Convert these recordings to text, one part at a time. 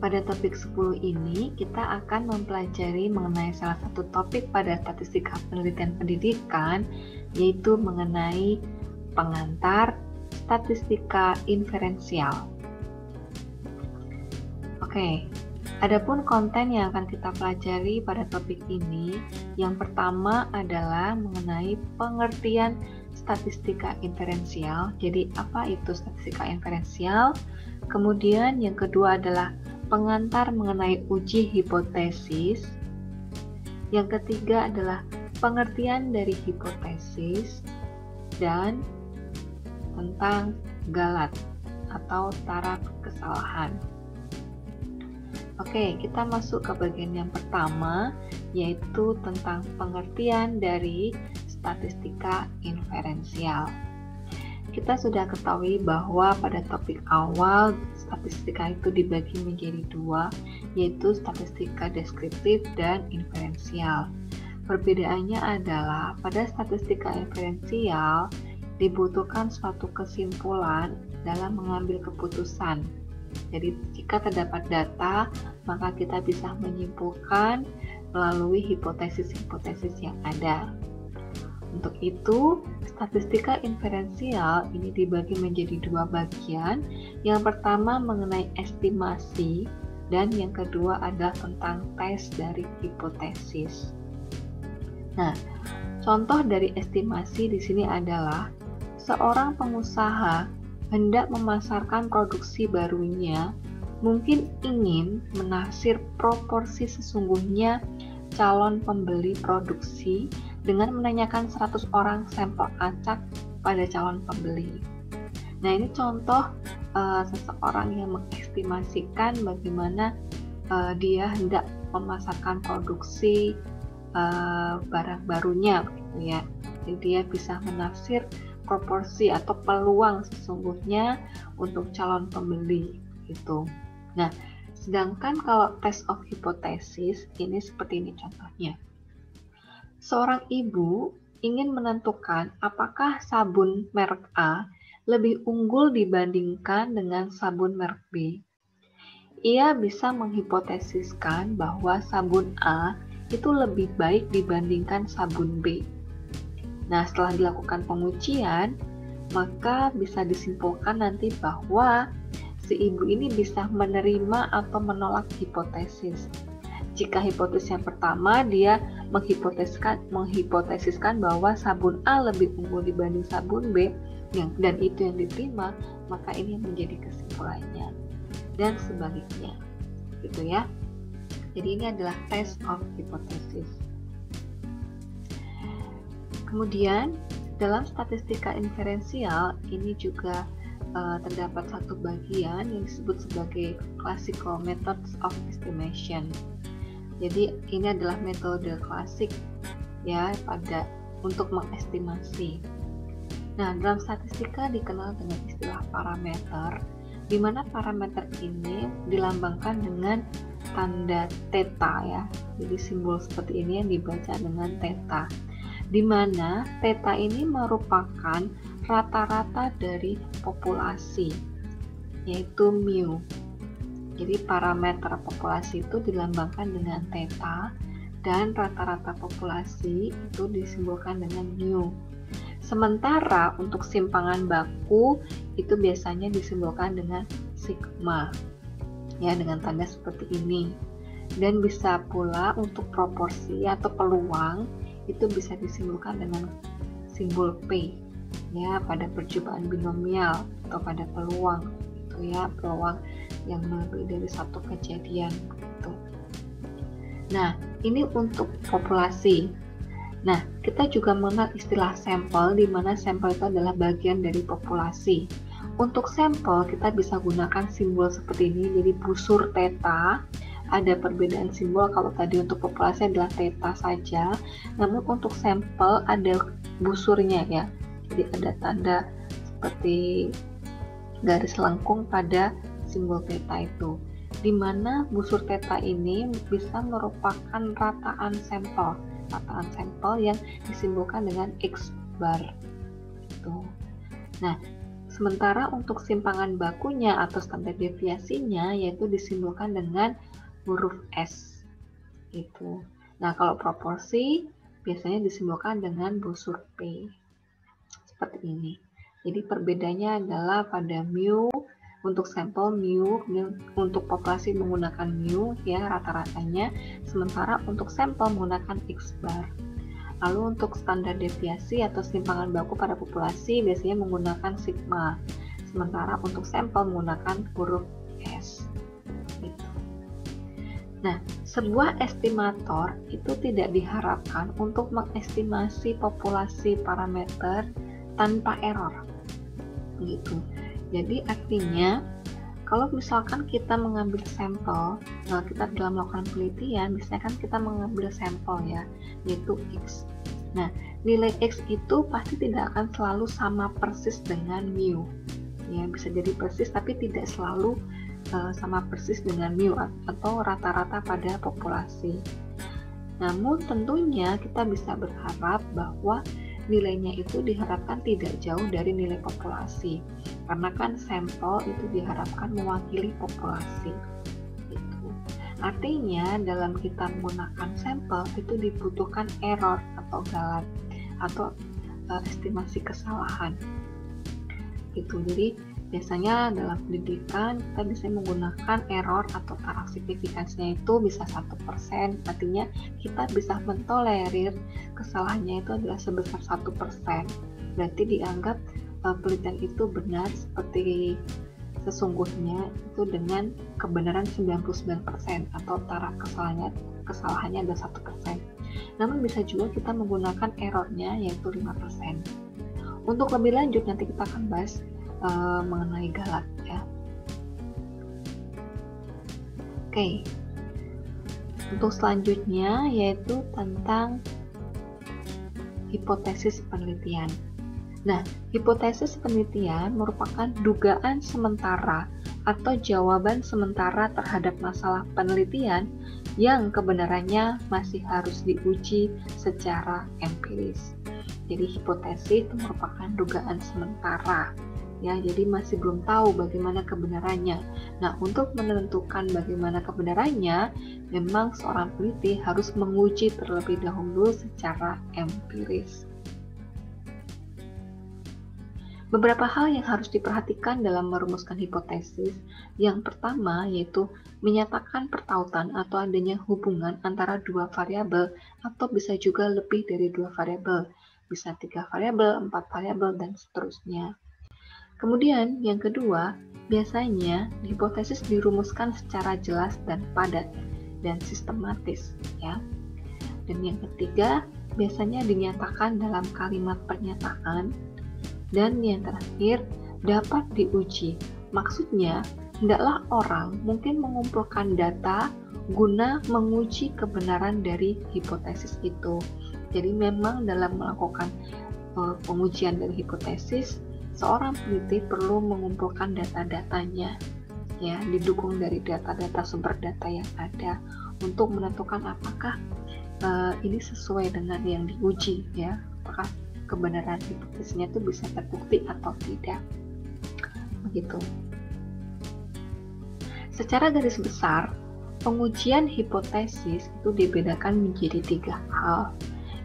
Pada topik 10 ini, kita akan mempelajari mengenai salah satu topik pada statistika penelitian pendidikan, yaitu mengenai pengantar statistika inferensial. Oke, adapun konten yang akan kita pelajari pada topik ini, yang pertama adalah mengenai pengertian statistika inferensial. Jadi, apa itu statistika inferensial? Kemudian yang kedua adalah pengantar mengenai uji hipotesis. Yang ketiga adalah pengertian dari hipotesis dan tentang galat atau taraf kesalahan. Oke, kita masuk ke bagian yang pertama, yaitu tentang pengertian dari statistika inferensial. Kita sudah ketahui bahwa pada topik awal statistika itu dibagi menjadi dua, yaitu statistika deskriptif dan inferensial. Perbedaannya adalah pada statistika inferensial dibutuhkan suatu kesimpulan dalam mengambil keputusan. Jadi jika terdapat data, maka kita bisa menyimpulkan melalui hipotesis-hipotesis yang ada. Untuk itu, statistika inferensial ini dibagi menjadi dua bagian. Yang pertama mengenai estimasi dan yang kedua adalah tentang tes dari hipotesis. Nah, contoh dari estimasi di sini adalah seorang pengusaha hendak memasarkan produksi barunya, mungkin ingin menaksir proporsi sesungguhnya calon pembeli produksi dengan menanyakan 100 orang sampel acak pada calon pembeli. Nah, ini contoh seseorang yang mengestimasikan bagaimana dia hendak memasarkan produksi barang barunya, gitu ya. Jadi dia bisa menafsir proporsi atau peluang sesungguhnya untuk calon pembeli gitu. Nah, sedangkan kalau test of hypothesis ini seperti ini contohnya. Seorang ibu ingin menentukan apakah sabun merek A lebih unggul dibandingkan dengan sabun merek B. Ia bisa menghipotesiskan bahwa sabun A itu lebih baik dibandingkan sabun B. Nah, setelah dilakukan pengujian, maka bisa disimpulkan nanti bahwa si ibu ini bisa menerima atau menolak hipotesis. Jika hipotesis yang pertama, dia menghipotesiskan bahwa sabun A lebih unggul dibanding sabun B, dan itu yang diterima, maka ini menjadi kesimpulannya. Dan sebaliknya, gitu ya. Jadi ini adalah test of hypothesis. Kemudian, dalam statistika inferensial, ini juga terdapat satu bagian yang disebut sebagai classical methods of estimation. Jadi ini adalah metode klasik ya untuk mengestimasi. Nah, dalam statistika dikenal dengan istilah parameter, di mana parameter ini dilambangkan dengan tanda theta ya. Jadi simbol seperti ini yang dibaca dengan theta, di mana theta ini merupakan rata-rata dari populasi, yaitu mu. Jadi parameter populasi itu dilambangkan dengan theta dan rata-rata populasi itu disimbolkan dengan mu. Sementara untuk simpangan baku itu biasanya disimbolkan dengan sigma, ya, dengan tanda seperti ini. Dan bisa pula untuk proporsi atau peluang itu bisa disimbolkan dengan simbol P, ya, pada percobaan binomial atau pada peluang, itu ya, peluang yang lebih dari satu kejadian gitu. Nah, ini untuk populasi. Nah, kita juga mengenal istilah sampel, di mana sampel itu adalah bagian dari populasi. Untuk sampel kita bisa gunakan simbol seperti ini, jadi busur theta. Ada perbedaan simbol, kalau tadi untuk populasi adalah theta saja, namun untuk sampel ada busurnya ya. Jadi ada tanda seperti garis lengkung pada simbol theta itu, di mana busur theta ini bisa merupakan rataan sampel yang disimbolkan dengan X bar. Gitu. Nah, Sementara untuk simpangan bakunya atau standar deviasinya yaitu disimbolkan dengan huruf S. Gitu. Nah, kalau proporsi biasanya disimbolkan dengan busur P. Seperti ini. Jadi perbedaannya adalah pada mu untuk sampel mu, untuk populasi menggunakan mu ya rata-ratanya, sementara untuk sampel menggunakan X bar. Lalu untuk standar deviasi atau simpangan baku pada populasi biasanya menggunakan sigma, sementara untuk sampel menggunakan huruf S. Gitu. Nah, sebuah estimator itu tidak diharapkan untuk mengestimasi populasi parameter tanpa error. Gitu. Jadi artinya kalau misalkan kita mengambil sampel, kita dalam melakukan penelitian, biasanya kan kita mengambil sampel ya, yaitu X. Nah, nilai X itu pasti tidak akan selalu sama persis dengan mu. Ya, bisa jadi persis tapi tidak selalu sama persis dengan mu atau rata-rata pada populasi. Namun tentunya kita bisa berharap bahwa nilainya itu diharapkan tidak jauh dari nilai populasi. Karena kan sampel itu diharapkan mewakili populasi. Gitu. Artinya dalam kita menggunakan sampel itu dibutuhkan error atau galat atau estimasi kesalahan. Gitu. Jadi biasanya dalam pendidikan kita bisa menggunakan error atau taraf signifikansinya itu bisa 1%, artinya kita bisa mentolerir kesalahannya itu adalah sebesar 1%. Berarti dianggap penelitian itu benar seperti sesungguhnya itu dengan kebenaran 99% atau taraf kesalahannya adalah 1%. Namun bisa juga kita menggunakan errornya yaitu 5%. Untuk lebih lanjut nanti kita akan bahas mengenai galat ya. Oke. Untuk selanjutnya yaitu tentang hipotesis penelitian. Nah, hipotesis penelitian merupakan dugaan sementara atau jawaban sementara terhadap masalah penelitian yang kebenarannya masih harus diuji secara empiris. Jadi hipotesis itu merupakan dugaan sementara. Ya, jadi masih belum tahu bagaimana kebenarannya. Nah, untuk menentukan bagaimana kebenarannya, memang seorang peneliti harus menguji terlebih dahulu secara empiris. Beberapa hal yang harus diperhatikan dalam merumuskan hipotesis. Yang pertama yaitu menyatakan pertautan atau adanya hubungan antara dua variabel atau bisa juga lebih dari dua variabel, bisa 3 variabel, 4 variabel, dan seterusnya. Kemudian yang kedua, biasanya hipotesis dirumuskan secara jelas dan padat dan sistematis ya. Dan yang ketiga, biasanya dinyatakan dalam kalimat pernyataan. Dan yang terakhir, dapat diuji. Maksudnya, hendaklah orang mungkin mengumpulkan data guna menguji kebenaran dari hipotesis itu. Jadi memang dalam melakukan pengujian dari hipotesis, seorang peneliti perlu mengumpulkan data-datanya, ya, didukung dari data-data sumber data yang ada untuk menentukan apakah ini sesuai dengan yang diuji, ya, apakah kebenaran hipotesisnya itu bisa terbukti atau tidak, begitu. Secara garis besar, pengujian hipotesis itu dibedakan menjadi 3 hal.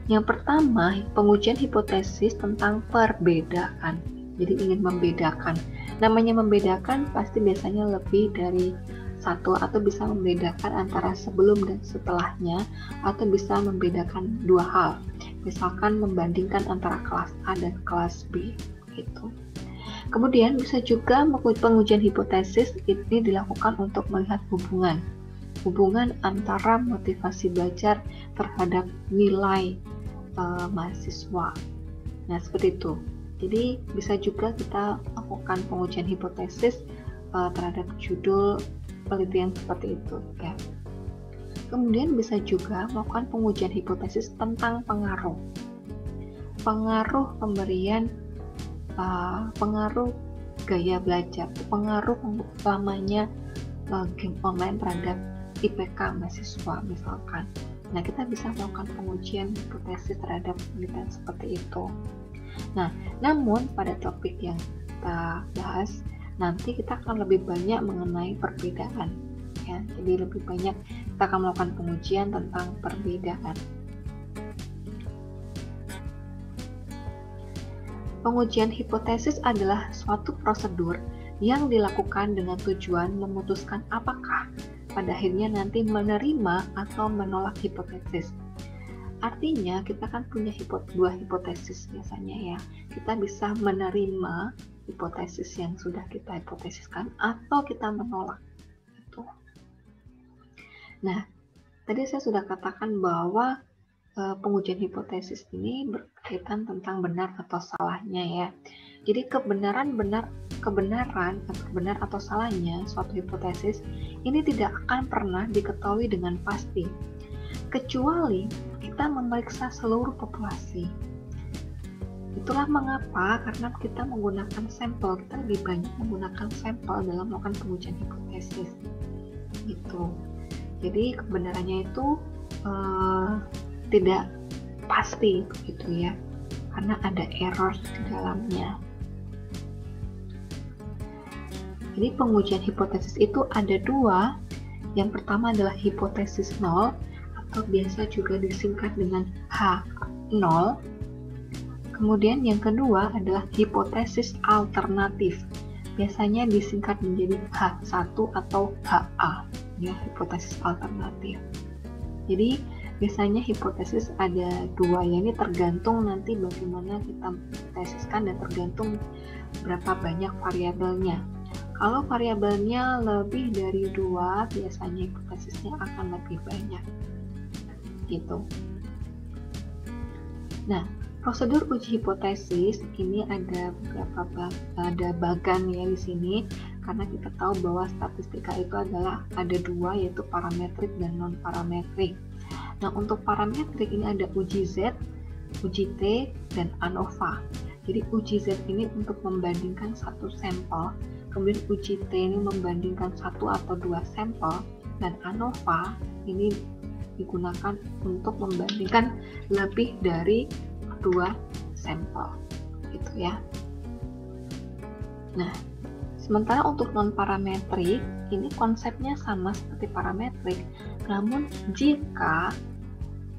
Yang pertama, pengujian hipotesis tentang perbedaan. Jadi ingin membedakan. Namanya membedakan pasti biasanya lebih dari satu atau bisa membedakan antara sebelum dan setelahnya atau bisa membedakan 2 hal. Misalkan membandingkan antara kelas A dan kelas B gitu. Kemudian bisa juga pengujian hipotesis ini dilakukan untuk melihat hubungan antara motivasi belajar terhadap nilai mahasiswa. Nah, seperti itu. Jadi bisa juga kita lakukan pengujian hipotesis terhadap judul penelitian seperti itu ya. Kemudian bisa juga melakukan pengujian hipotesis tentang pengaruh pemberian, pengaruh gaya belajar, pengaruh lamanya game online terhadap IPK mahasiswa misalkan. Nah, kita bisa melakukan pengujian hipotesis terhadap penelitian seperti itu. Nah, namun pada topik yang kita bahas, nanti kita akan lebih banyak mengenai perbedaan. Ya, jadi lebih banyak kita akan melakukan pengujian tentang perbedaan. Pengujian hipotesis adalah suatu prosedur yang dilakukan dengan tujuan memutuskan apakah pada akhirnya nanti menerima atau menolak hipotesis. Artinya kita kan punya dua hipotesis biasanya ya. Kita bisa menerima hipotesis yang sudah kita hipotesiskan atau kita menolak. Gitu. Nah, tadi saya sudah katakan bahwa pengujian hipotesis ini berkaitan tentang benar atau salahnya ya. Jadi kebenaran atau benar atau salahnya suatu hipotesis ini tidak akan pernah diketahui dengan pasti, kecuali kita memeriksa seluruh populasi. Itulah mengapa karena kita menggunakan sampel, kita lebih banyak menggunakan sampel dalam melakukan pengujian hipotesis. Gitu. Jadi kebenarannya itu tidak pasti begitu ya, karena ada error di dalamnya. Jadi pengujian hipotesis itu ada dua. Yang pertama adalah hipotesis nol, atau biasa juga disingkat dengan H0. Kemudian yang kedua adalah hipotesis alternatif, biasanya disingkat menjadi H1 atau HA, ya, hipotesis alternatif. Jadi biasanya hipotesis ada dua, ya, ini tergantung nanti bagaimana kita hipotesiskan dan tergantung berapa banyak variabelnya. Kalau variabelnya lebih dari dua, biasanya hipotesisnya akan lebih banyak. Gitu. Nah, prosedur uji hipotesis ini ada beberapa bagan ya di sini, karena kita tahu bahwa statistika itu adalah ada dua, yaitu parametrik dan non parametrik. Nah, untuk parametrik ini ada uji Z, uji T, dan ANOVA. Jadi uji Z ini untuk membandingkan satu sampel, kemudian uji T ini membandingkan satu atau dua sampel, dan ANOVA ini digunakan untuk membandingkan lebih dari dua sampel, gitu ya. Nah, sementara untuk non parametrik ini konsepnya sama seperti parametrik, namun jika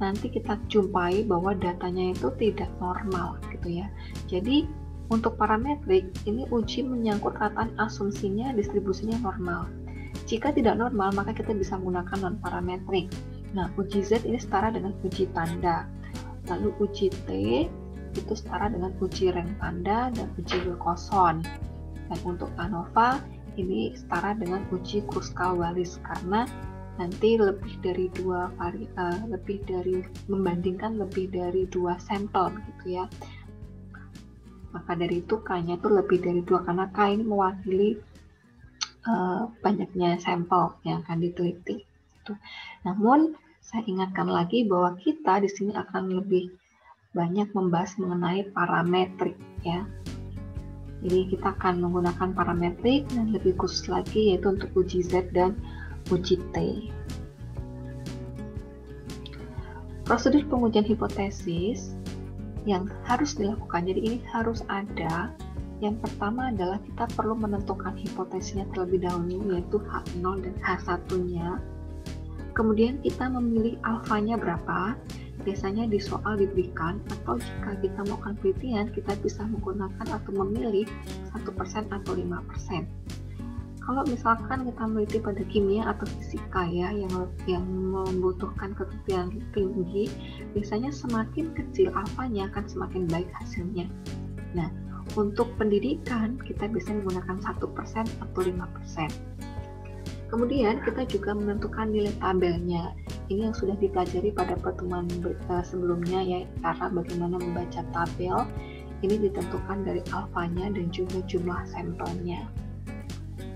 nanti kita jumpai bahwa datanya itu tidak normal gitu ya. Jadi untuk parametrik ini uji menyangkut rataan asumsinya distribusinya normal. Jika tidak normal maka kita bisa menggunakan non parametrik. Nah, uji Z ini setara dengan uji tanda. Lalu uji T itu setara dengan uji rank tanda dan uji Wilcoxon. Dan untuk ANOVA ini setara dengan uji Kruskal-Wallis, karena nanti lebih dari membandingkan lebih dari dua sampel gitu ya. Maka dari itu K-nya itu lebih dari dua, karena K ini mewakili banyaknya sampel yang akan diteliti. Gitu. Namun saya ingatkan lagi bahwa kita di sini akan lebih banyak membahas mengenai parametrik ya. Jadi kita akan menggunakan parametrik dan lebih khusus lagi yaitu untuk uji Z dan uji T. Prosedur pengujian hipotesis yang harus dilakukan, jadi ini harus ada. Yang pertama adalah kita perlu menentukan hipotesisnya terlebih dahulu, yaitu H0 dan H1-nya. Kemudian kita memilih alfanya berapa. Biasanya di soal diberikan, atau jika kita melakukan penelitian, kita bisa menggunakan atau memilih 1% atau 5%. Kalau misalkan kita meneliti pada kimia atau fisika ya, yang membutuhkan ketelitian tinggi, biasanya semakin kecil alfanya akan semakin baik hasilnya. Nah, untuk pendidikan kita bisa menggunakan 1% atau 5%. Kemudian kita juga menentukan nilai tabelnya. Ini yang sudah dipelajari pada pertemuan sebelumnya ya, cara bagaimana membaca tabel. Ini ditentukan dari alfanya dan juga jumlah sampelnya.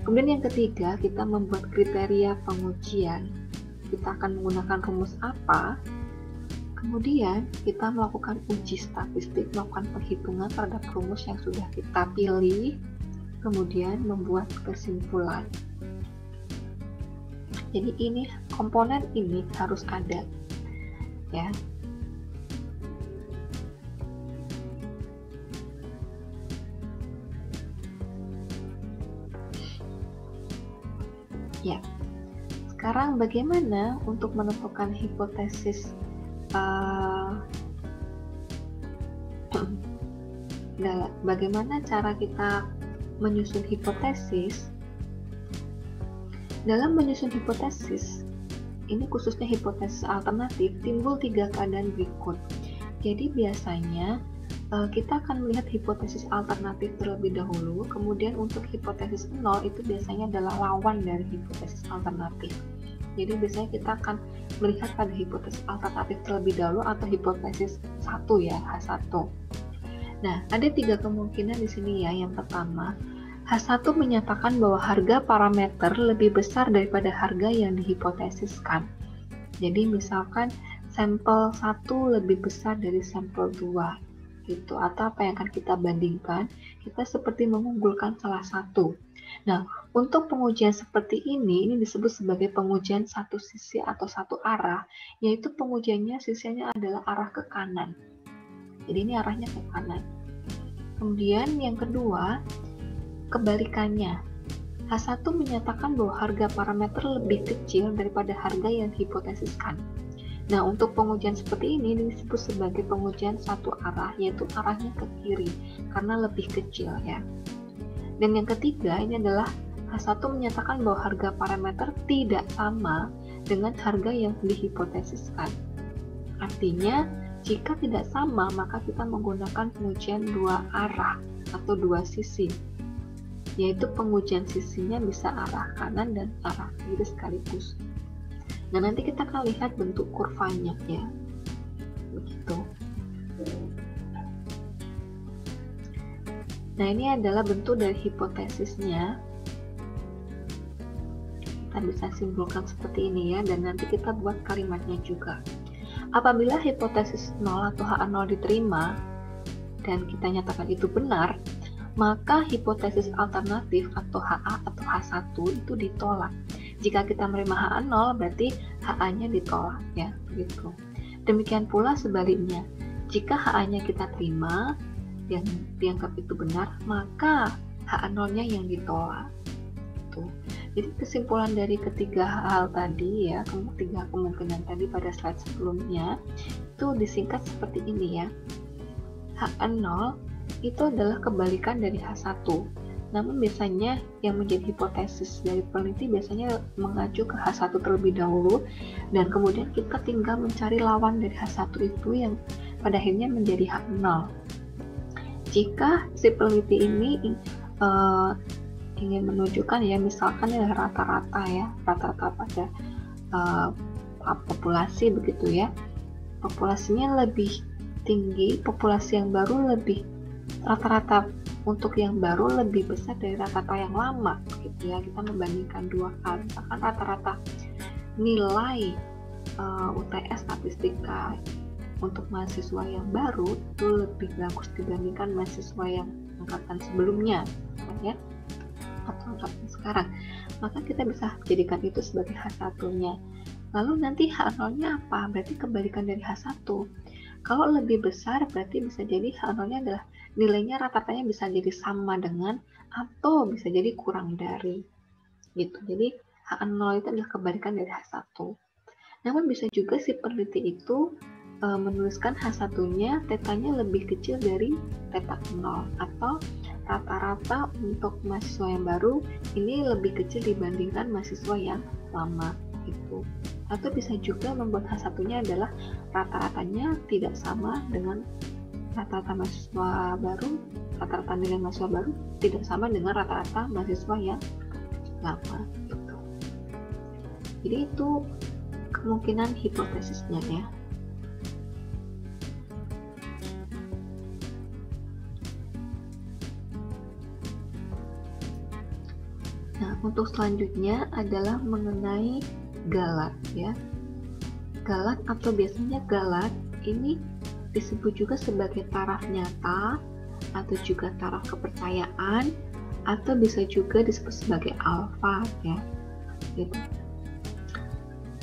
Kemudian yang ketiga, kita membuat kriteria pengujian. Kita akan menggunakan rumus apa? Kemudian kita melakukan uji statistik, melakukan perhitungan terhadap rumus yang sudah kita pilih, kemudian membuat kesimpulan. Jadi ini komponen ini harus ada, ya. Ya, sekarang bagaimana untuk menentukan hipotesis bagaimana cara kita menyusun hipotesis? Dalam menyusun hipotesis, ini khususnya hipotesis alternatif, timbul 3 keadaan berikut. Jadi biasanya kita akan melihat hipotesis alternatif terlebih dahulu, kemudian untuk hipotesis 0 itu biasanya adalah lawan dari hipotesis alternatif. Jadi biasanya kita akan melihat pada hipotesis alternatif terlebih dahulu atau hipotesis 1 ya, H1. Nah, ada 3 kemungkinan di sini ya. Yang pertama, H1 menyatakan bahwa harga parameter lebih besar daripada harga yang dihipotesiskan. Jadi misalkan sampel 1 lebih besar dari sampel 2 gitu, atau apa yang akan kita bandingkan, kita seperti mengunggulkan salah satu. Nah, untuk pengujian seperti ini disebut sebagai pengujian satu sisi atau satu arah, yaitu pengujiannya sisinya adalah arah ke kanan. Jadi ini arahnya ke kanan. Kemudian yang kedua, kebalikannya. H1 menyatakan bahwa harga parameter lebih kecil daripada harga yang dihipotesiskan. Nah, untuk pengujian seperti ini disebut sebagai pengujian satu arah, yaitu arahnya ke kiri, karena lebih kecil ya. Dan yang ketiga, ini adalah H1 menyatakan bahwa harga parameter tidak sama dengan harga yang dihipotesiskan. Artinya, jika tidak sama, maka kita menggunakan pengujian 2 arah atau 2 sisi, yaitu pengujian sisinya bisa arah kanan dan arah kiri sekaligus. Nah, nanti kita akan lihat bentuk kurvanya ya, begitu. Nah, ini adalah bentuk dari hipotesisnya. Kita bisa simpulkan seperti ini ya, dan nanti kita buat kalimatnya juga. Apabila hipotesis 0 atau H0 diterima dan kita nyatakan itu benar, maka hipotesis alternatif atau HA atau H1 itu ditolak. Jika kita menerima HA0 berarti HA-nya ditolak ya, begitu. Demikian pula sebaliknya, jika HA-nya kita terima yang dianggap itu benar, maka HA0-nya yang ditolak. Tuh. Jadi kesimpulan dari ketiga hal tadi ya, ketiga kemungkinan tadi pada slide sebelumnya itu disingkat seperti ini ya. HA0 itu adalah kebalikan dari H1. Namun biasanya yang menjadi hipotesis dari peneliti biasanya mengacu ke H1 terlebih dahulu, dan kemudian kita tinggal mencari lawan dari H1 itu yang pada akhirnya menjadi H0. Jika si peneliti ini ingin menunjukkan ya, misalkan ya rata-rata ya, rata-rata pada populasi begitu ya, populasinya lebih tinggi, populasi yang baru lebih rata-rata untuk yang baru lebih besar dari rata-rata yang lama gitu ya. Kita membandingkan dua hal, misalkan rata-rata nilai UTS statistika untuk mahasiswa yang baru itu lebih bagus dibandingkan mahasiswa yang angkatan sebelumnya ya, atau angkatan sekarang, maka kita bisa jadikan itu sebagai H1-nya. Lalu nanti H0-nya apa? Berarti kebalikan dari H1. Kalau lebih besar berarti bisa jadi H0-nya adalah nilainya rata-ratanya bisa jadi sama dengan atau bisa jadi kurang dari gitu. Jadi H0 itu adalah kebalikan dari H1. Namun bisa juga si peneliti itu menuliskan H1-nya tetanya lebih kecil dari teta 0, atau rata-rata untuk mahasiswa yang baru ini lebih kecil dibandingkan mahasiswa yang lama gitu. Atau bisa juga membuat H1-nya adalah rata-ratanya tidak sama dengan rata-rata mahasiswa baru, rata-rata nilai mahasiswa baru tidak sama dengan rata-rata mahasiswa yang lama gitu. Jadi itu kemungkinan hipotesisnya ya. Nah, untuk selanjutnya adalah mengenai galat ya. Galat atau biasanya galat ini disebut juga sebagai taraf nyata atau juga taraf kepercayaan, atau bisa juga disebut sebagai alfa ya. Gitu.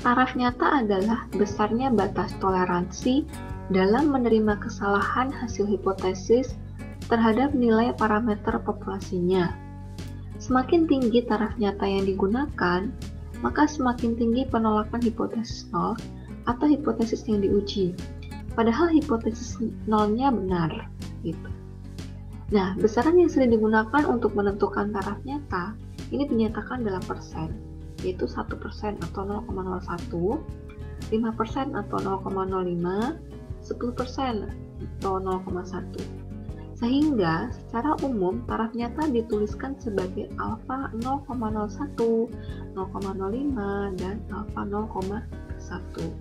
Taraf nyata adalah besarnya batas toleransi dalam menerima kesalahan hasil hipotesis terhadap nilai parameter populasinya. Semakin tinggi taraf nyata yang digunakan, maka semakin tinggi penolakan hipotesis nol atau hipotesis yang diuji. Padahal hipotesis nolnya benar, gitu. Nah, besaran yang sering digunakan untuk menentukan taraf nyata ini dinyatakan dalam persen, yaitu 1% atau 0,01, 5% atau 0,05, 10% atau 0,1. Sehingga secara umum taraf nyata dituliskan sebagai alfa 0,01, 0,05, dan alfa 0,1.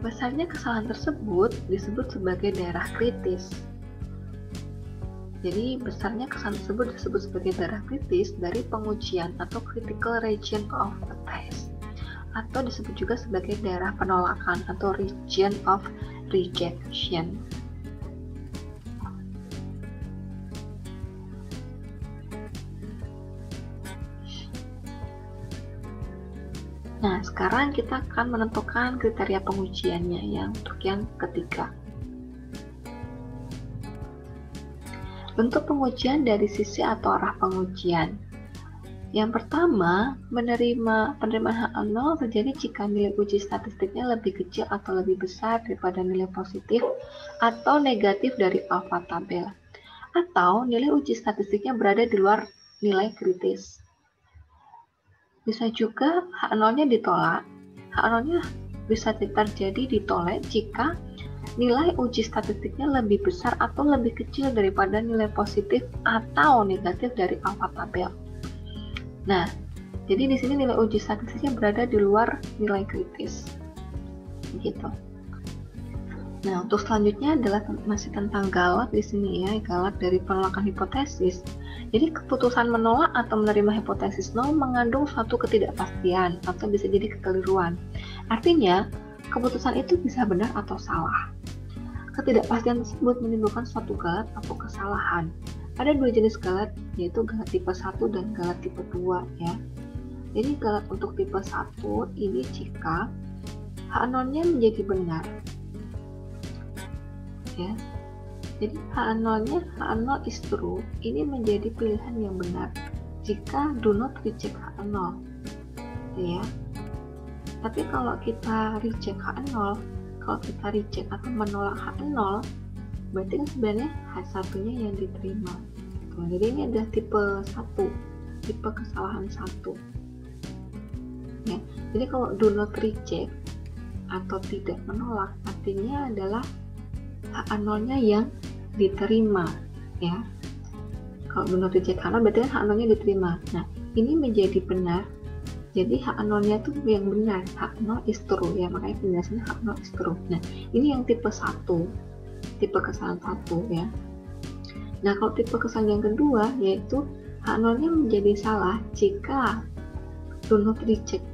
Besarnya kesalahan tersebut disebut sebagai daerah kritis. Jadi besarnya kesalahan tersebut disebut sebagai daerah kritis dari pengujian atau critical region of the test, atau disebut juga sebagai daerah penolakan atau region of rejection. Nah, sekarang kita akan menentukan kriteria pengujiannya untuk yang ketiga. Bentuk pengujian dari sisi atau arah pengujian. Yang pertama, penerimaan H0 terjadi jika nilai uji statistiknya lebih kecil atau lebih besar daripada nilai positif atau negatif dari alfa tabel, atau nilai uji statistiknya berada di luar nilai kritis. Bisa juga H0-nya ditolak. H0-nya bisa terjadi ditolak jika nilai uji statistiknya lebih besar atau lebih kecil daripada nilai positif atau negatif dari alfa tabel. Nah, jadi di sini nilai uji statistiknya berada di luar nilai kritis. Gitu. Nah, untuk selanjutnya adalah masih tentang galak di sini ya, galak dari penolakan hipotesis. Jadi keputusan menolak atau menerima hipotesis nol mengandung suatu ketidakpastian atau bisa jadi kekeliruan. Artinya, keputusan itu bisa benar atau salah. Ketidakpastian tersebut menimbulkan suatu galat atau kesalahan. Ada dua jenis galat, yaitu galat tipe 1 dan galat tipe 2 ya. Jadi galat untuk tipe 1 ini jika H0-nya menjadi benar. Ya. Jadi H0-nya H0 is true ini menjadi pilihan yang benar jika do not reject H0 ya. Tapi kalau kita reject H0, kalau kita reject atau menolak H0, berarti kan sebenarnya H1-nya yang diterima. Jadi ini adalah tipe 1, tipe kesalahan 1 ya. Jadi kalau do not reject atau tidak menolak artinya adalah H0-nya yang diterima ya. Kalau benar reject H0 berarti kan H0-nya diterima. Nah, ini menjadi benar. Jadi H0-nya tuh yang benar, H0 is true ya, makanya penjelasannya H0 is true. Nah, ini yang tipe 1, tipe kesalahan 1 ya. Nah, kalau tipe kesalahan yang kedua yaitu H0-nya menjadi salah jika do not reject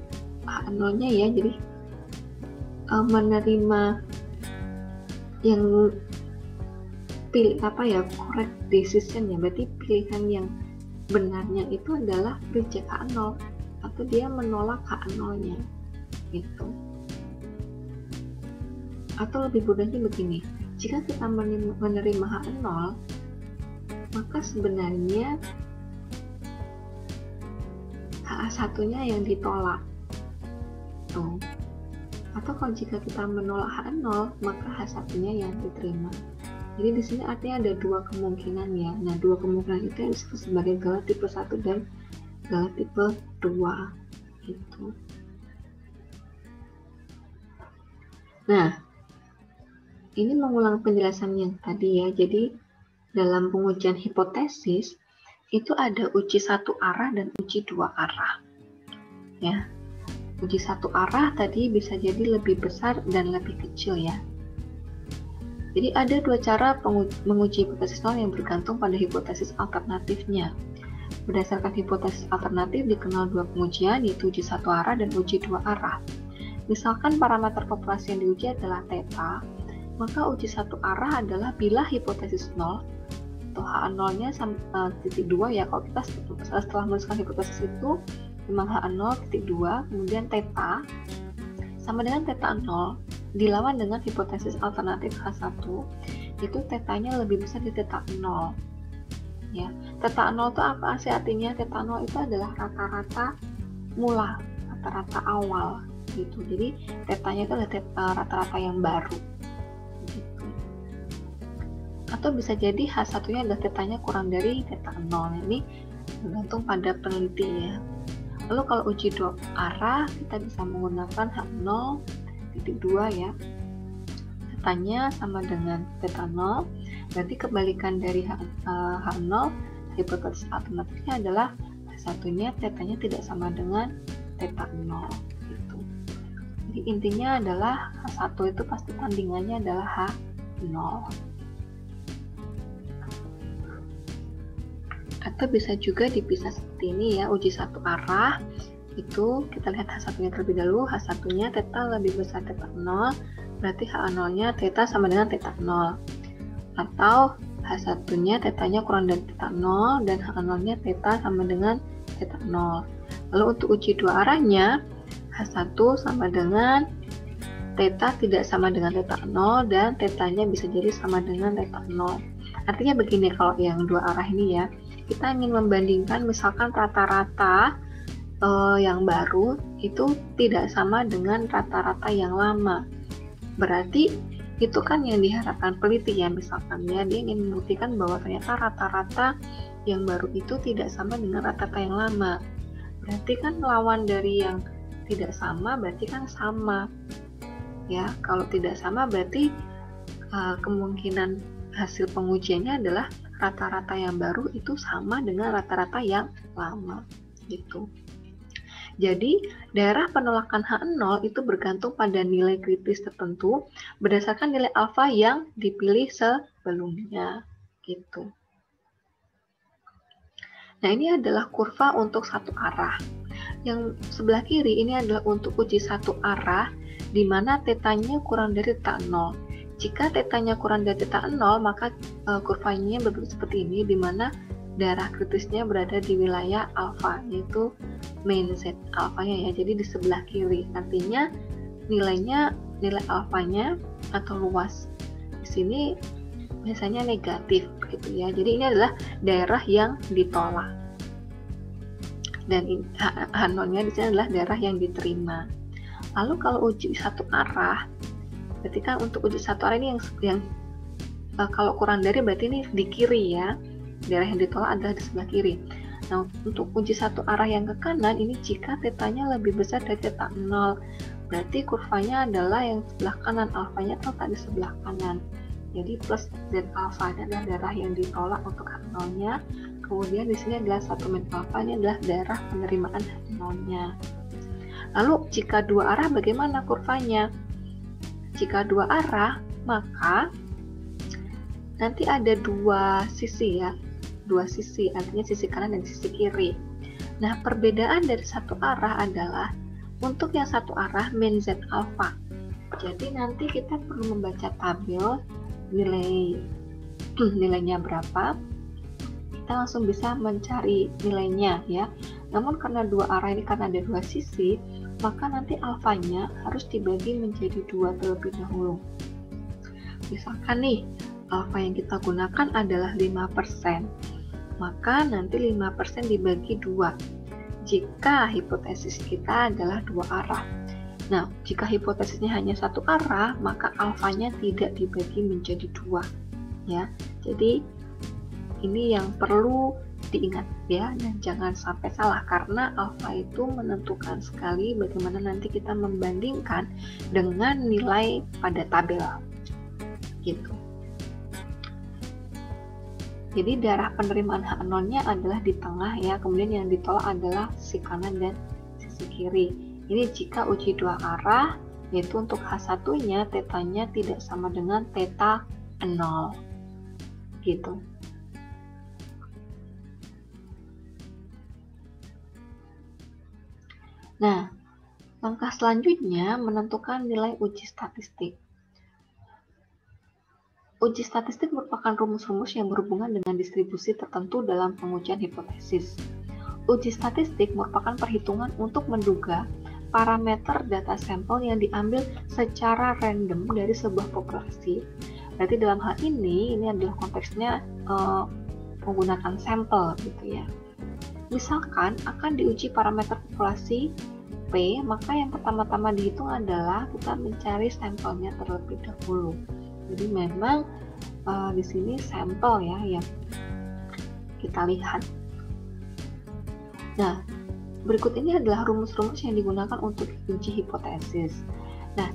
H0-nya ya, jadi menerima yang correct decision ya, berarti pilihan yang benarnya itu adalah reject H0 atau dia menolak H0-nya gitu. Atau lebih mudahnya begini, jika kita menerima H0 maka sebenarnya H1-nya yang ditolak tuh. Atau kalau jika kita menolak H0 maka H1-nya yang diterima. Jadi di sini artinya ada dua kemungkinan ya. Nah, dua kemungkinan itu yang disebut sebagai galat tipe 1 dan galat tipe 2 gitu. Nah, ini mengulang penjelasan yang tadi ya. Jadi dalam pengujian hipotesis itu ada uji satu arah dan uji dua arah ya. Uji satu arah tadi bisa jadi lebih besar dan lebih kecil ya. Jadi ada dua cara menguji hipotesis nol yang bergantung pada hipotesis alternatifnya. Berdasarkan hipotesis alternatif dikenal dua pengujian, yaitu uji satu arah dan uji dua arah. Misalkan parameter populasi yang diuji adalah theta, maka uji satu arah adalah bila hipotesis nol atau H0-nya titik 2 ya. Kalau kita setelah menuliskan hipotesis itu memang H0 titik 2, kemudian theta sama dengan theta 0 dilawan dengan hipotesis alternatif H1, itu tetanya lebih besar di theta 0 ya. Theta 0 itu apa sih artinya? Theta 0 itu adalah rata-rata mula, rata-rata awal gitu. Jadi tetanya itu adalah rata-rata yang baru gitu. Atau bisa jadi H1-nya adalah tetanya kurang dari teta 0. Ini bergantung pada peneliti ya. Lalu kalau uji dua arah, kita bisa menggunakan H0,2 ya. Tetanya sama dengan teta 0, berarti kebalikan dari H0, hipotesis alternatifnya adalah H1-nya tetanya tidak sama dengan teta 0 gitu. Jadi intinya adalah H1 itu pasti tandingannya adalah H0. Atau bisa juga dipisah seperti ini ya, uji satu arah itu kita lihat H1-nya terlebih dahulu. H1-nya teta lebih besar teta 0, berarti H0-nya teta sama dengan teta 0. Atau H1-nya tetanya kurang dari teta 0 dan H0-nya teta sama dengan teta 0. Lalu untuk uji dua arahnya, H1 sama dengan teta tidak sama dengan teta 0 dan tetanya bisa jadi sama dengan teta 0. Artinya begini, kalau yang dua arah ini ya, kita ingin membandingkan misalkan rata-rata yang baru itu tidak sama dengan rata-rata yang lama. Berarti itu kan yang diharapkan peneliti ya, misalkan ya, dia ingin membuktikan bahwa ternyata rata-rata yang baru itu tidak sama dengan rata-rata yang lama. Berarti kan lawan dari yang tidak sama berarti kan sama ya. Kalau tidak sama berarti kemungkinan hasil pengujiannya adalah rata-rata yang baru itu sama dengan rata-rata yang lama gitu. Jadi daerah penolakan H0 itu bergantung pada nilai kritis tertentu berdasarkan nilai alfa yang dipilih sebelumnya gitu. Nah, ini adalah kurva untuk satu arah. Yang sebelah kiri ini adalah untuk uji satu arah di mana tetanya kurang dari teta 0. Jika tetanya kurang dari teta 0, maka kurvanya berbentuk seperti ini, di mana daerah kritisnya berada di wilayah alfa, yaitu main Z alfanya ya. Jadi di sebelah kiri, artinya nilai alfanya atau luas di sini biasanya negatif gitu ya. Jadi ini adalah daerah yang ditolak. Dan H0-nya di sini adalah daerah yang diterima. Lalu kalau uji satu arah, berarti kan untuk uji satu arah ini yang kalau kurang dari berarti ini di kiri ya, daerah yang ditolak adalah di sebelah kiri. Nah, untuk uji satu arah yang ke kanan ini jika tetanya lebih besar dari teta 0, berarti kurvanya adalah yang sebelah kanan, alfanya terletak di sebelah kanan. Jadi plus Z alfa adalah daerah yang ditolak untuk H0-nya. Kemudian di sini adalah satu min alfa, ini adalah daerah penerimaan H0-nya. Lalu jika dua arah bagaimana kurvanya? Jika dua arah, maka nanti ada dua sisi ya, dua sisi, artinya sisi kanan dan sisi kiri. Nah, perbedaan dari satu arah adalah untuk yang satu arah min Z alfa. Jadi nanti kita perlu membaca tabel nilainya berapa, kita langsung bisa mencari nilainya ya. Namun karena dua arah ini karena ada dua sisi, maka nanti alfanya harus dibagi menjadi dua terlebih dahulu. Misalkan nih, alfa yang kita gunakan adalah 5%, maka nanti 5% dibagi 2 jika hipotesis kita adalah dua arah. Nah, jika hipotesisnya hanya satu arah, maka alfanya tidak dibagi menjadi 2 ya. Jadi ini yang perlu diingat ya, dan jangan sampai salah karena alfa itu menentukan sekali bagaimana nanti kita membandingkan dengan nilai pada tabel gitu. Jadi daerah penerimaan H0-nya adalah di tengah ya, kemudian yang ditolak adalah sisi kanan dan sisi kiri. Ini jika uji dua arah, yaitu untuk H1-nya tetanya tidak sama dengan teta 0 gitu. Nah, langkah selanjutnya menentukan nilai uji statistik. Uji statistik merupakan rumus-rumus yang berhubungan dengan distribusi tertentu dalam pengujian hipotesis. Uji statistik merupakan perhitungan untuk menduga parameter data sampel yang diambil secara random dari sebuah populasi. Berarti dalam hal ini adalah konteksnya menggunakan sampel gitu ya. Misalkan akan diuji parameter populasi P, maka yang pertama-tama dihitung adalah kita mencari sampelnya terlebih dahulu. Jadi memang di sini sampel ya yang kita lihat. Nah, berikut ini adalah rumus-rumus yang digunakan untuk uji hipotesis. Nah,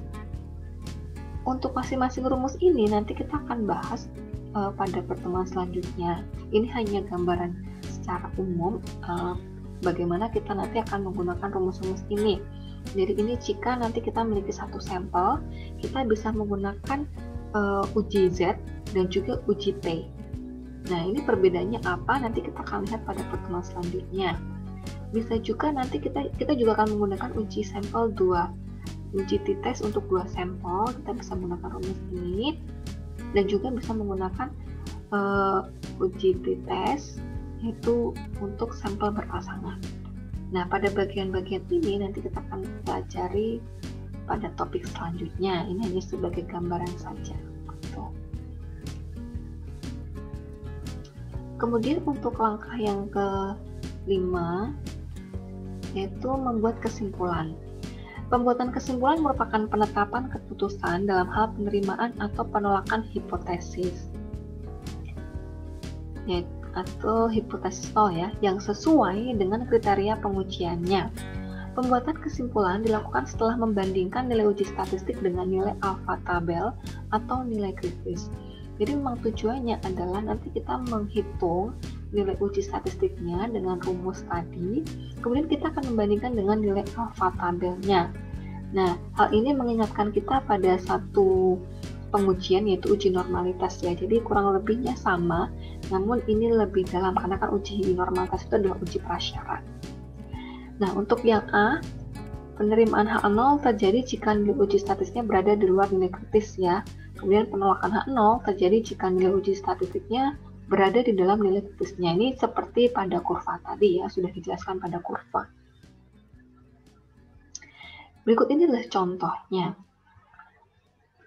untuk masing-masing rumus ini nanti kita akan bahas pada pertemuan selanjutnya. Ini hanya gambaran secara umum bagaimana kita nanti akan menggunakan rumus-rumus ini. Jadi ini jika nanti kita memiliki satu sampel, kita bisa menggunakan uji Z dan juga uji T. Nah, ini perbedaannya apa? Nanti kita akan lihat pada pertemuan selanjutnya. Bisa juga nanti kita juga akan menggunakan uji sampel 2. Uji t-test untuk 2 sampel, kita bisa menggunakan rumus ini. Dan juga bisa menggunakan uji t-test yaitu untuk sampel berpasangan. Nah, pada bagian-bagian ini nanti kita akan pelajari pada topik selanjutnya. Ini hanya sebagai gambaran saja. Kemudian untuk langkah yang kelima yaitu membuat kesimpulan. Pembuatan kesimpulan merupakan penetapan keputusan dalam hal penerimaan atau penolakan hipotesis atau hipotesis nol ya, yang sesuai dengan kriteria pengujiannya. Pembuatan kesimpulan dilakukan setelah membandingkan nilai uji statistik dengan nilai alfa tabel atau nilai kritis. Jadi memang tujuannya adalah nanti kita menghitung nilai uji statistiknya dengan rumus tadi, kemudian kita akan membandingkan dengan nilai alfa tabelnya. Nah, hal ini mengingatkan kita pada satu pengujian yaitu uji normalitas ya. Jadi kurang lebihnya sama, namun ini lebih dalam karena kan uji normalitas itu adalah uji prasyarat. Nah, untuk yang A, penerimaan H0 terjadi jika nilai uji statistiknya berada di luar nilai kritis ya. Kemudian penolakan H0 terjadi jika nilai uji statistiknya berada di dalam nilai kritisnya. Ini seperti pada kurva tadi ya, sudah dijelaskan pada kurva. Berikut ini adalah contohnya.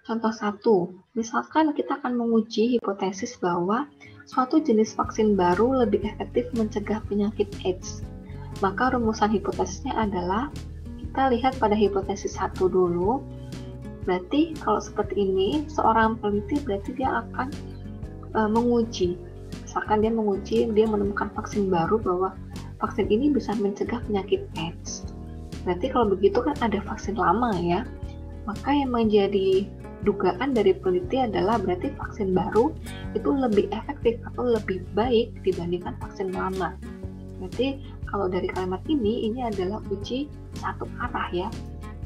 Contoh 1, misalkan kita akan menguji hipotesis bahwa suatu jenis vaksin baru lebih efektif mencegah penyakit AIDS. Maka rumusan hipotesisnya adalah, kita lihat pada hipotesis 1 dulu. Berarti kalau seperti ini, seorang peneliti berarti dia akan menguji. Misalkan dia menemukan vaksin baru bahwa vaksin ini bisa mencegah penyakit AIDS. Berarti kalau begitu kan ada vaksin lama ya. Maka yang menjadi dugaan dari peneliti adalah berarti vaksin baru itu lebih efektif atau lebih baik dibandingkan vaksin lama. Berarti kalau dari kalimat ini adalah uji satu arah ya.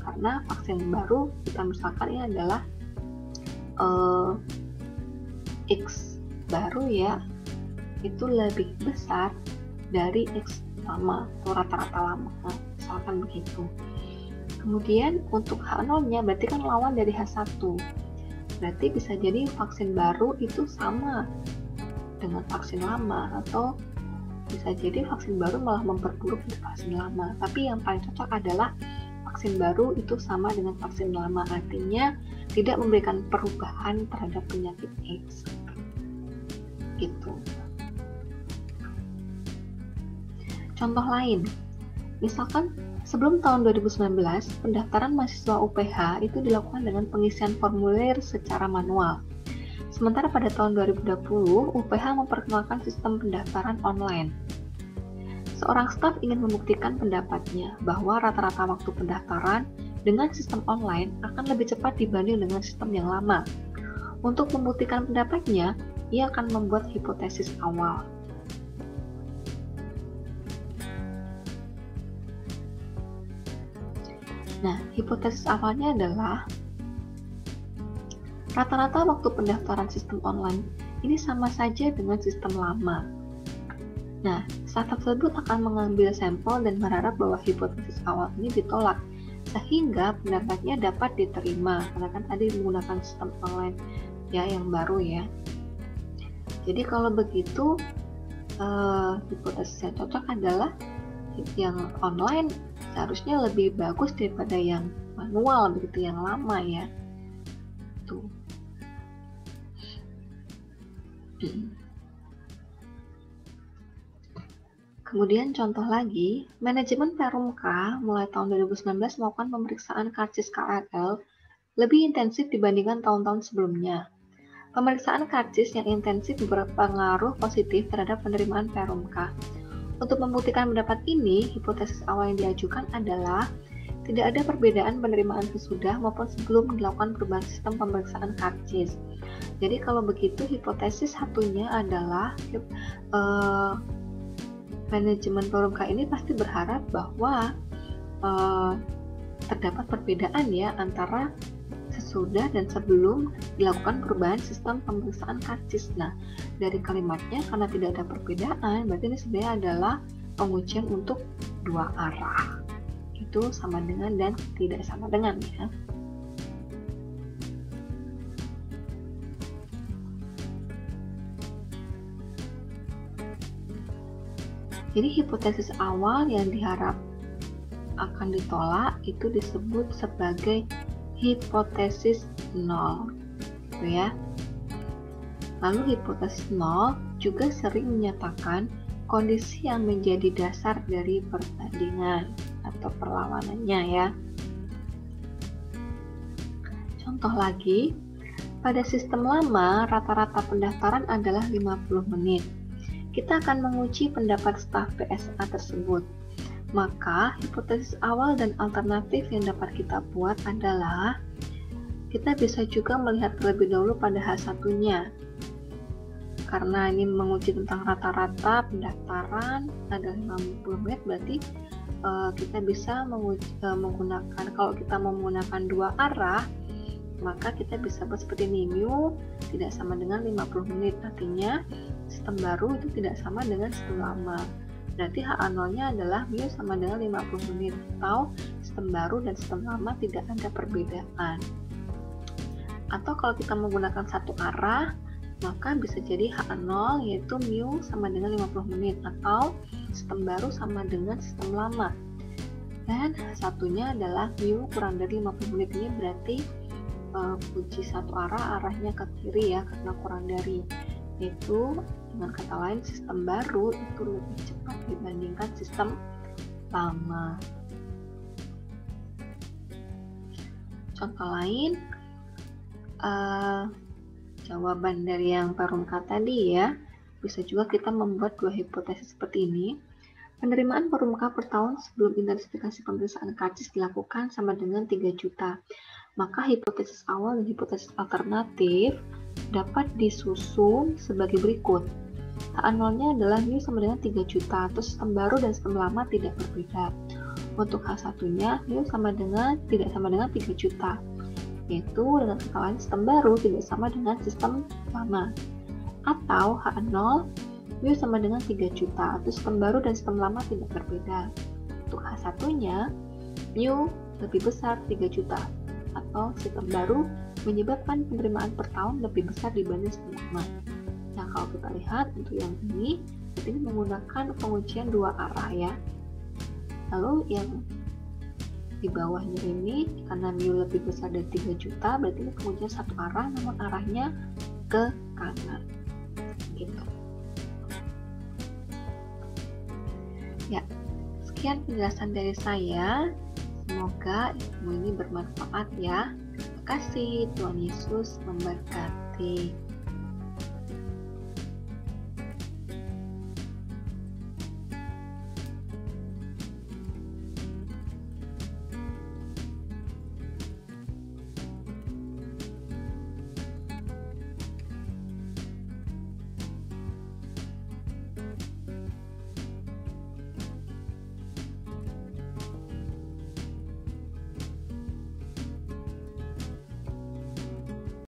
Karena vaksin baru kita misalkan ini adalah X baru ya, itu lebih besar dari X lama atau rata-rata lama. Nah, misalkan begitu. Kemudian untuk H0-nya berarti kan lawan dari H1. Berarti bisa jadi vaksin baru itu sama dengan vaksin lama, atau bisa jadi vaksin baru malah memperburuk dari vaksin lama. Tapi yang paling cocok adalah vaksin baru itu sama dengan vaksin lama, artinya tidak memberikan perubahan terhadap penyakit AIDS. Gitu. Contoh lain, misalkan sebelum tahun 2019, pendaftaran mahasiswa UPH itu dilakukan dengan pengisian formulir secara manual. Sementara pada tahun 2020, UPH memperkenalkan sistem pendaftaran online. Seorang staf ingin membuktikan pendapatnya bahwa rata-rata waktu pendaftaran dengan sistem online akan lebih cepat dibanding dengan sistem yang lama. Untuk membuktikan pendapatnya, ia akan membuat hipotesis awal. Nah, hipotesis awalnya adalah rata-rata waktu pendaftaran sistem online ini sama saja dengan sistem lama. Nah, staf tersebut akan mengambil sampel dan berharap bahwa hipotesis awal ini ditolak, sehingga pendapatnya dapat diterima, karena kan tadi menggunakan sistem online ya yang baru ya. Jadi kalau begitu, hipotesis yang cocok adalah yang online seharusnya lebih bagus daripada yang manual, begitu yang lama ya. Tuh. Kemudian contoh lagi, manajemen PRMK mulai tahun 2019 melakukan pemeriksaan karcis KRL lebih intensif dibandingkan tahun-tahun sebelumnya. Pemeriksaan karcis yang intensif berpengaruh positif terhadap penerimaan PRMK. Untuk membuktikan pendapat ini, hipotesis awal yang diajukan adalah tidak ada perbedaan penerimaan sesudah maupun sebelum dilakukan perubahan sistem pemeriksaan karcis. Jadi kalau begitu, hipotesis satunya adalah manajemen PRMK ini pasti berharap bahwa terdapat perbedaan ya antara sesudah dan sebelum dilakukan perubahan sistem pemeriksaan karcis. Nah, dari kalimatnya karena tidak ada perbedaan, berarti ini sebenarnya adalah pengujian untuk dua arah. Itu sama dengan dan tidak sama dengan ya. Jadi hipotesis awal yang diharap akan ditolak itu disebut sebagai hipotesis nol, gitu ya. Lalu hipotesis nol juga sering menyatakan kondisi yang menjadi dasar dari perbandingan atau perlawanannya ya. Contoh lagi, pada sistem lama rata-rata pendaftaran adalah 50 menit. Kita akan menguji pendapat staf PSA tersebut. Maka, hipotesis awal dan alternatif yang dapat kita buat adalah kita bisa juga melihat terlebih dahulu pada H1-nya. Karena ini menguji tentang rata-rata pendaftaran adalah 50 menit, berarti kita bisa menggunakan, kalau kita menggunakan dua arah, maka kita bisa buat seperti ini, mu tidak sama dengan 50 menit, artinya sistem baru itu tidak sama dengan sistem lama. Berarti HA0-nya adalah mu sama dengan 50 menit, atau sistem baru dan sistem lama tidak ada perbedaan. Atau kalau kita menggunakan satu arah, maka bisa jadi HA0 yaitu mu sama dengan 50 menit, atau sistem baru sama dengan sistem lama. Dan satunya adalah mu kurang dari 50 menit, ini berarti uji satu arah, arahnya ke kiri ya, karena kurang dari. Itu dengan kata lain sistem baru itu lebih cepat dibandingkan sistem lama. Contoh lain, jawaban dari yang PRMK tadi ya, bisa juga kita membuat dua hipotesis seperti ini. Penerimaan PRMK per tahun sebelum intensifikasi pemeriksaan karcis dilakukan sama dengan 3 juta. Maka hipotesis awal dan hipotesis alternatif dapat disusun sebagai berikut. H0-nya adalah mu sama dengan 3 juta, atau sistem baru dan sistem lama tidak berbeda. Untuk H1-nya, mu tidak sama dengan 3 juta, yaitu dengan kata lain sistem baru tidak sama dengan sistem lama. Atau H0, mu sama dengan 3 juta, atau sistem baru dan sistem lama tidak berbeda. Untuk H1-nya, mu lebih besar 3 juta, atau sistem baru menyebabkan penerimaan per tahun lebih besar dibanding sistem lama. Nah, kalau kita lihat untuk yang ini menggunakan pengujian dua arah ya. Lalu yang di bawahnya ini karena mu lebih besar dari 3 juta, berarti ini pengujian satu arah namun arahnya ke kanan. Gitu. Ya, sekian penjelasan dari saya. Semoga ilmu ini bermanfaat ya. Terima kasih, Tuhan Yesus memberkati.